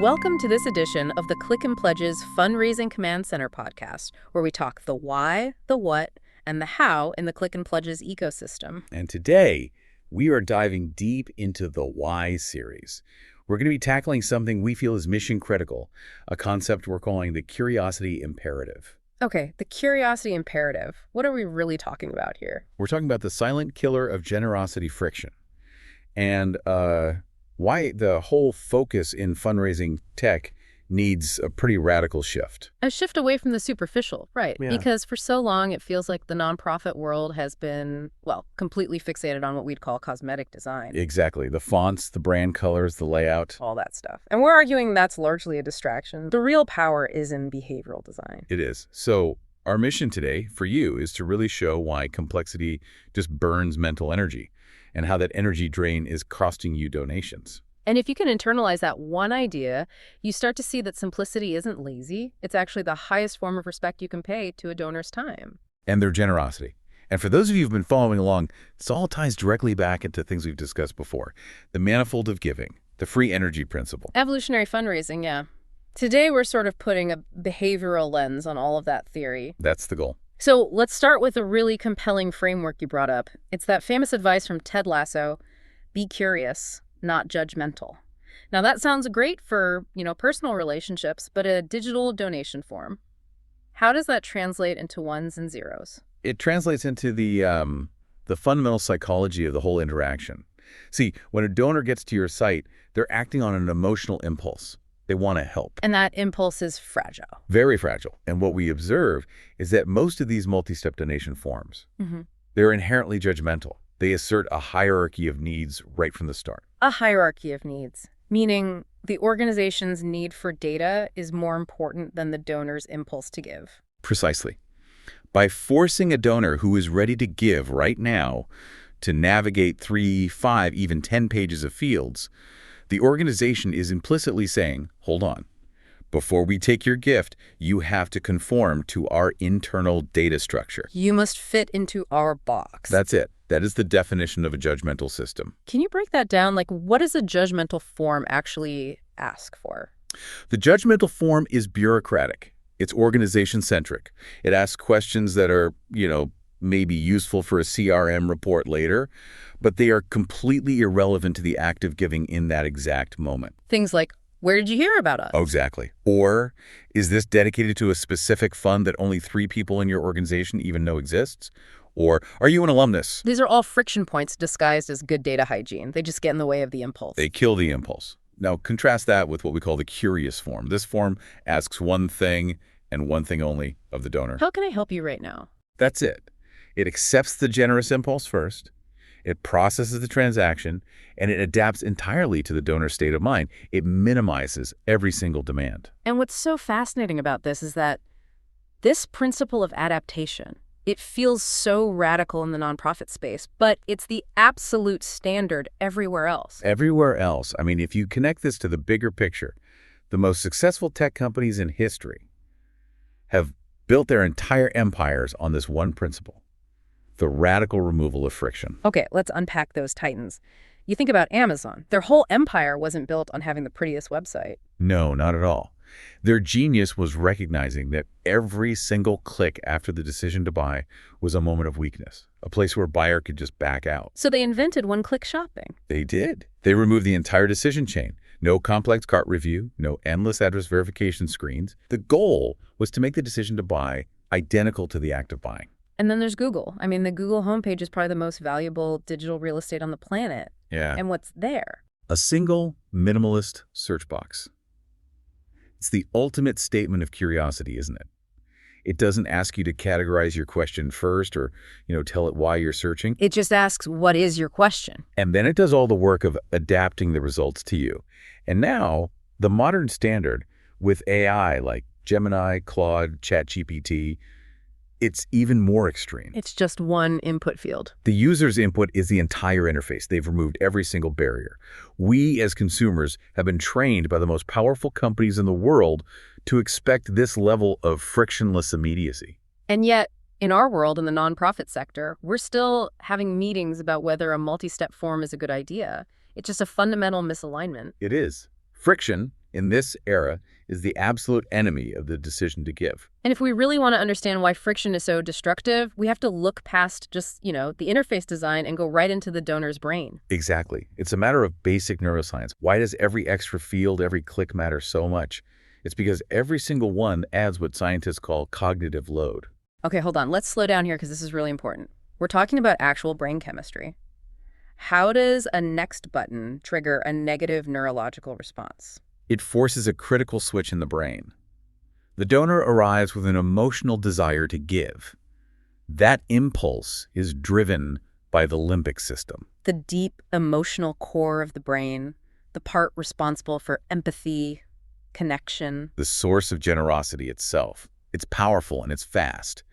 Welcome to this edition of the Click and Pledge's Fundraising Command Center podcast, where we talk the why, the what, and the how in the Click and Pledge's ecosystem. And today, we are diving deep into the why series. We're going to be tackling something we feel is mission critical, a concept we're calling the curiosity imperative. Okay, the curiosity imperative. What are we really talking about here? We're talking about the silent killer of generosity friction. And why the whole focus in fundraising tech needs a pretty radical shift. A shift away from the superficial, right? Yeah. Because for so long, it feels like the nonprofit world has been, well, completely fixated on what we'd call cosmetic design. Exactly. The fonts, the brand colors, the layout. All that stuff. And we're arguing that's largely a distraction. The real power is in behavioral design. It is. So our mission today for you is to really show why complexity just burns mental energy and how that energy drain is costing you donations. And if you can internalize that one idea, you start to see that simplicity isn't lazy. It's actually the highest form of respect you can pay to a donor's time. And their generosity. And for those of you who've been following along, this all ties directly back into things we've discussed before. The manifold of giving, the free energy principle. Evolutionary fundraising, yeah. Today, we're sort of putting a behavioral lens on all of that theory. That's the goal. So let's start with a really compelling framework you brought up. It's that famous advice from Ted Lasso, be curious, not judgmental. Now that sounds great for, personal relationships, but a digital donation form. How does that translate into ones and zeros? It translates into the fundamental psychology of the whole interaction. See, when a donor gets to your site, they're acting on an emotional impulse. They want to help. And that impulse is fragile. Very fragile. And what we observe is that most of these multi-step donation forms, they're inherently judgmental. They assert a hierarchy of needs right from the start. A hierarchy of needs, meaning the organization's need for data is more important than the donor's impulse to give. Precisely. By forcing a donor who is ready to give right now to navigate 3, 5, even 10 pages of fields, the organization is implicitly saying, hold on, before we take your gift, you have to conform to our internal data structure. You must fit into our box. That's it. That is the definition of a judgmental system. Can you break that down? Like, what does a judgmental form actually ask for? The judgmental form is bureaucratic. It's organization-centric. It asks questions that are, maybe useful for a CRM report later, but they are completely irrelevant to the act of giving in that exact moment. Things like, where did you hear about us? Oh, exactly. Or, is this dedicated to a specific fund that only 3 people in your organization even know exists? Or, are you an alumnus? These are all friction points disguised as good data hygiene. They just get in the way of the impulse. They kill the impulse. Now, contrast that with what we call the curious form. This form asks one thing and one thing only of the donor. How can I help you right now? That's it. It accepts the generous impulse first, it processes the transaction, and it adapts entirely to the donor's state of mind. It minimizes every single demand. And what's so fascinating about this is that this principle of adaptation, it feels so radical in the nonprofit space, but it's the absolute standard everywhere else. Everywhere else. I mean, if you connect this to the bigger picture, the most successful tech companies in history have built their entire empires on this one principle. The radical removal of friction. Okay, let's unpack those titans. You think about Amazon. Their whole empire wasn't built on having the prettiest website. No, not at all. Their genius was recognizing that every single click after the decision to buy was a moment of weakness, a place where a buyer could just back out. So they invented one-click shopping. They did. They removed the entire decision chain. No complex cart review, no endless address verification screens. The goal was to make the decision to buy identical to the act of buying. And then there's Google. I mean, the Google homepage is probably the most valuable digital real estate on the planet. Yeah. And what's there? A single minimalist search box. It's the ultimate statement of curiosity, isn't it? It doesn't ask you to categorize your question first or, tell it why you're searching. It just asks, what is your question? And then it does all the work of adapting the results to you. And now, the modern standard with AI like Gemini, Claude, ChatGPT, it's even more extreme. It's just one input field. The user's input is the entire interface. They've removed every single barrier. We, as consumers, have been trained by the most powerful companies in the world to expect this level of frictionless immediacy. And yet, in our world, in the nonprofit sector, we're still having meetings about whether a multi-step form is a good idea. It's just a fundamental misalignment. It is. Friction in this era is the absolute enemy of the decision to give. And if we really want to understand why friction is so destructive, we have to look past just, the interface design and go right into the donor's brain. Exactly. It's a matter of basic neuroscience. Why does every extra field, every click matter so much? It's because every single one adds what scientists call cognitive load. Okay, hold on. Let's slow down here because this is really important. We're talking about actual brain chemistry. How does a next button trigger a negative neurological response? It forces a critical switch in the brain. The donor arrives with an emotional desire to give. That impulse is driven by the limbic system. The deep emotional core of the brain, the part responsible for empathy, connection. The source of generosity itself. It's powerful and it's fast.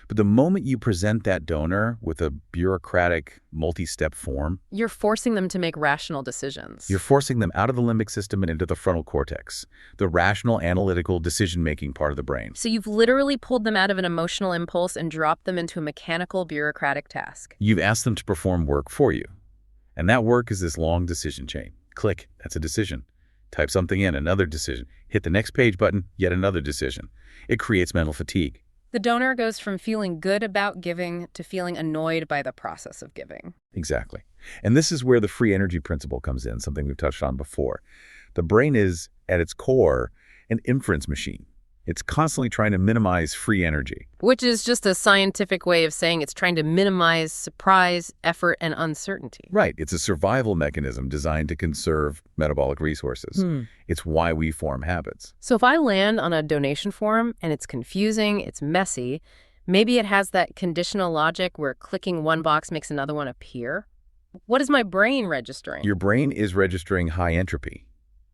But the moment you present that donor with a bureaucratic, multi-step form, you're forcing them to make rational decisions. you're forcing them out of the limbic system and into the frontal cortex, the rational, analytical, decision-making part of the brain. So you've literally pulled them out of an emotional impulse and dropped them into a mechanical, bureaucratic task. You've asked them to perform work for you. And that work is this long decision chain. Click, that's a decision. Type something in, another decision. Hit the next page button, yet another decision. It creates mental fatigue. The donor goes from feeling good about giving to feeling annoyed by the process of giving. Exactly. And this is where the free energy principle comes in, something we've touched on before. The brain is, at its core, an inference machine. It's constantly trying to minimize free energy. Which is just a scientific way of saying it's trying to minimize surprise, effort, and uncertainty. Right. It's a survival mechanism designed to conserve metabolic resources. It's why we form habits. So if I land on a donation form and it's confusing, it's messy, maybe it has that conditional logic where clicking one box makes another one appear. What is my brain registering? Your brain is registering high entropy.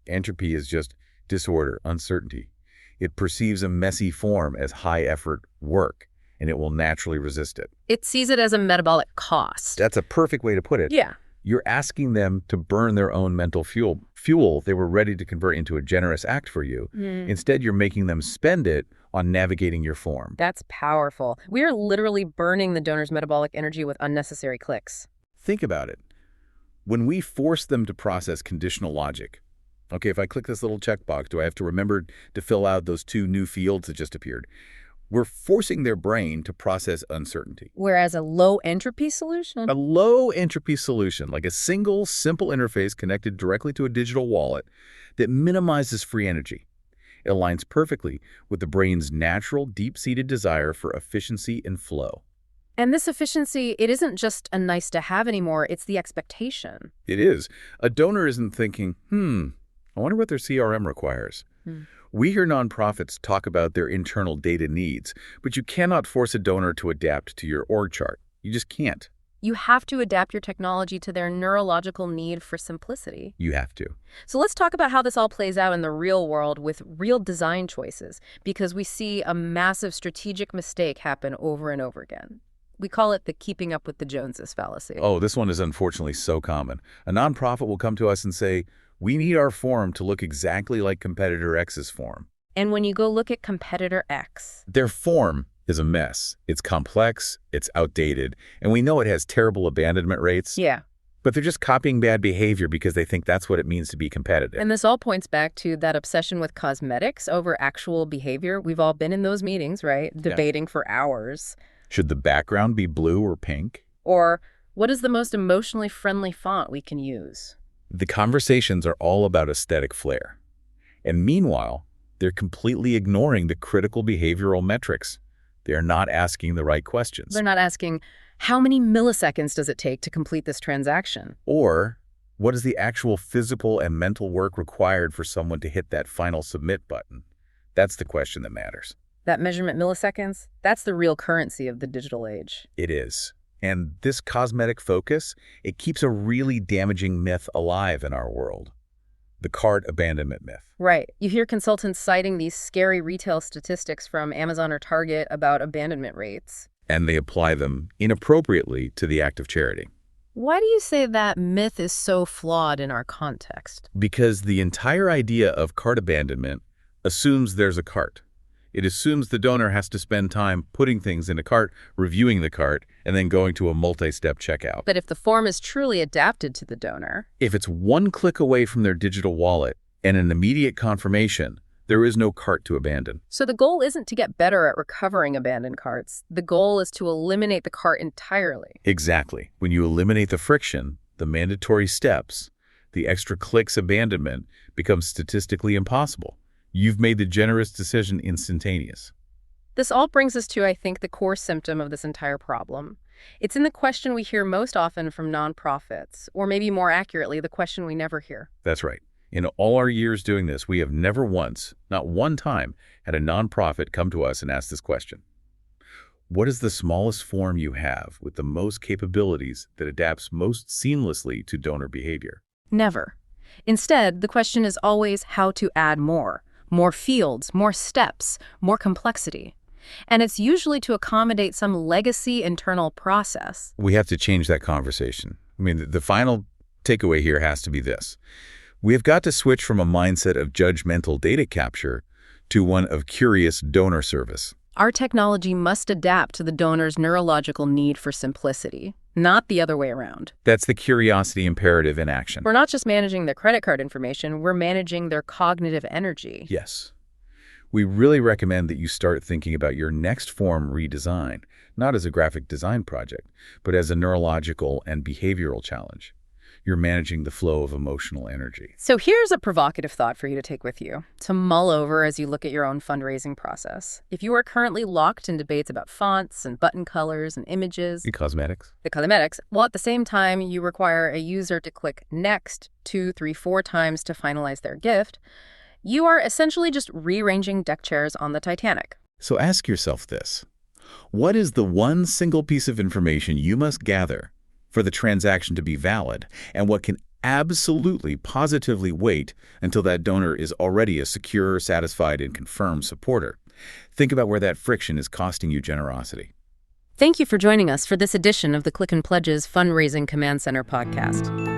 Entropy is just disorder, uncertainty. It perceives a messy form as high-effort work, and it will naturally resist it. It sees it as a metabolic cost. That's a perfect way to put it. Yeah. You're asking them to burn their own mental fuel they were ready to convert into a generous act for you. Instead, you're making them spend it on navigating your form. That's powerful. We are literally burning the donor's metabolic energy with unnecessary clicks. Think about it. When we force them to process conditional logic, okay, if I click this little checkbox, do I have to remember to fill out those 2 new fields that just appeared? We're forcing their brain to process uncertainty. Whereas a low-entropy solution? A low-entropy solution, like a single, simple interface connected directly to a digital wallet that minimizes free energy. It aligns perfectly with the brain's natural, deep-seated desire for efficiency and flow. And this efficiency, it isn't just a nice-to-have anymore, it's the expectation. It is. A donor isn't thinking, I wonder what their CRM requires. We hear nonprofits talk about their internal data needs, but you cannot force a donor to adapt to your org chart. You just can't. You have to adapt your technology to their neurological need for simplicity. You have to. So let's talk about how this all plays out in the real world with real design choices, because we see a massive strategic mistake happen over and over again. We call it the keeping up with the Joneses fallacy. Oh, this one is unfortunately so common. A nonprofit will come to us and say, we need our form to look exactly like competitor X's form. And when you go look at competitor X, their form is a mess. It's complex, it's outdated, and we know it has terrible abandonment rates. Yeah. But they're just copying bad behavior because they think that's what it means to be competitive. And this all points back to that obsession with cosmetics over actual behavior. We've all been in those meetings, right? Debating for hours. Should the background be blue or pink? Or what is the most emotionally friendly font we can use? The conversations are all about aesthetic flair. And meanwhile, they're completely ignoring the critical behavioral metrics. They're not asking the right questions. They're not asking, how many milliseconds does it take to complete this transaction? Or, what is the actual physical and mental work required for someone to hit that final submit button? That's the question that matters. That measurement milliseconds, that's the real currency of the digital age. It is. And this cosmetic focus, it keeps a really damaging myth alive in our world. The cart abandonment myth. Right. You hear consultants citing these scary retail statistics from Amazon or Target about abandonment rates. And they apply them inappropriately to the act of charity. Why do you say that myth is so flawed in our context? Because the entire idea of cart abandonment assumes there's a cart. It assumes the donor has to spend time putting things in a cart, reviewing the cart, and then going to a multi-step checkout. But if the form is truly adapted to the donor, if it's one click away from their digital wallet and an immediate confirmation, there is no cart to abandon. So the goal isn't to get better at recovering abandoned carts. The goal is to eliminate the cart entirely. Exactly. When you eliminate the friction, the mandatory steps, the extra clicks abandonment becomes statistically impossible. You've made the generous decision instantaneous. This all brings us to, I think, the core symptom of this entire problem. It's in the question we hear most often from nonprofits, or maybe more accurately, the question we never hear. That's right. In all our years doing this, we have never once, not one time, had a nonprofit come to us and ask this question. What is the smallest form you have with the most capabilities that adapts most seamlessly to donor behavior? Never. Instead, the question is always how to add more fields, more steps, more complexity. And it's usually to accommodate some legacy internal process. We have to change that conversation. I mean, the final takeaway here has to be this. We have got to switch from a mindset of judgmental data capture to one of curious donor service. Our technology must adapt to the donor's neurological need for simplicity, not the other way around. That's the curiosity imperative in action. We're not just managing their credit card information, we're managing their cognitive energy. Yes. We really recommend that you start thinking about your next form redesign, not as a graphic design project, but as a neurological and behavioral challenge. You're managing the flow of emotional energy. So here's a provocative thought for you to take with you, to mull over as you look at your own fundraising process. If you are currently locked in debates about fonts and button colors and images, The cosmetics. while at the same time you require a user to click next 2, 3, 4 times to finalize their gift, you are essentially just rearranging deck chairs on the Titanic. So ask yourself this. What is the one single piece of information you must gather for the transaction to be valid, and what can absolutely, positively wait until that donor is already a secure, satisfied, and confirmed supporter? Think about where that friction is costing you generosity. Thank you for joining us for this edition of the Click and Pledges Fundraising Command Center podcast.